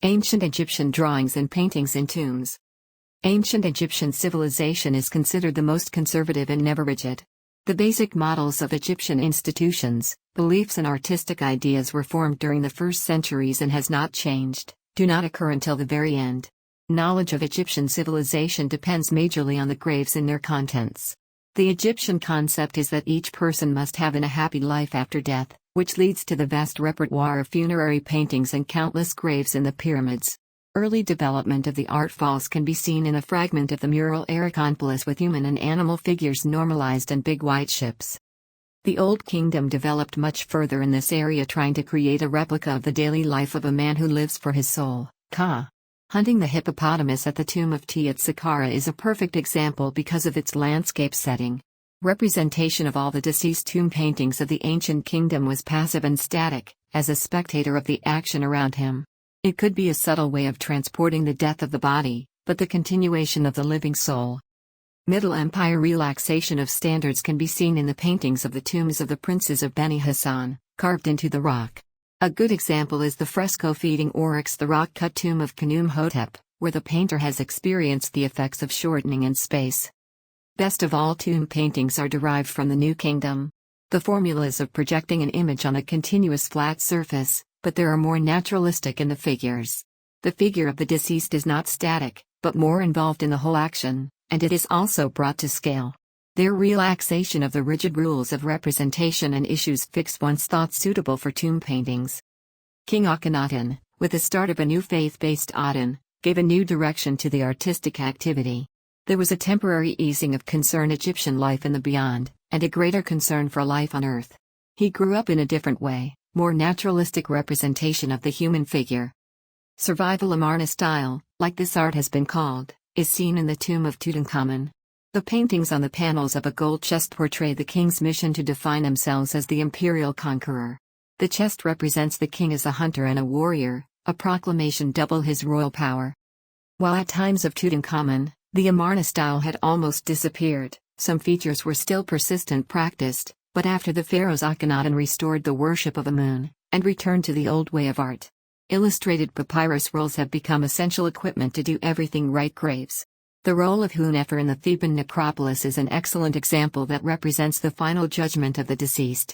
Ancient Egyptian drawings and paintings in tombs. Ancient Egyptian civilization is considered the most conservative and never rigid. The basic models of Egyptian institutions, beliefs and artistic ideas were formed during the first centuries and has not changed, do not occur until the very end. Knowledge of Egyptian civilization depends majorly on the graves and their contents. The Egyptian concept is that each person must have a happy life after death, which leads to the vast repertoire of funerary paintings and countless graves in the pyramids. Early development of the art forms can be seen in a fragment of the mural Acropolis with human and animal figures normalized and big white ships. The Old Kingdom developed much further in this area, trying to create a replica of the daily life of a man who lives for his soul, Ka. Hunting the hippopotamus at the tomb of T at Saqqara is a perfect example because of its landscape setting. Representation of all the deceased tomb paintings of the ancient kingdom was passive and static, as a spectator of the action around him. It could be a subtle way of transporting the death of the body, but the continuation of the living soul. Middle Empire relaxation of standards can be seen in the paintings of the tombs of the princes of Beni Hassan, carved into the rock. A good example is the fresco feeding oryx, the rock-cut tomb of Khnum-Hotep, where the painter has experienced the effects of shortening in space. Best of all tomb paintings are derived from the New Kingdom. The formulas of projecting an image on a continuous flat surface, but there are more naturalistic in the figures. The figure of the deceased is not static, but more involved in the whole action, and it is also brought to scale. Their relaxation of the rigid rules of representation and issues fixed one's thoughts suitable for tomb paintings. King Akhenaten, with the start of a new faith-based Aten, gave a new direction to the artistic activity. There was a temporary easing of concern Egyptian life in the beyond, and a greater concern for life on earth. He grew up in a different way, more naturalistic representation of the human figure. Survival Amarna style, like this art has been called, is seen in the tomb of Tutankhamun. The paintings on the panels of a gold chest portray the king's mission to define themselves as the imperial conqueror. The chest represents the king as a hunter and a warrior, a proclamation double his royal power. While at times of Tutankhamun, the Amarna style had almost disappeared, some features were still persistent practiced, but after the pharaohs Akhenaten restored the worship of Amun, and returned to the old way of art. Illustrated papyrus rolls have become essential equipment to do everything right. Graves. The roll of Hunefer in the Theban necropolis is an excellent example that represents the final judgment of the deceased.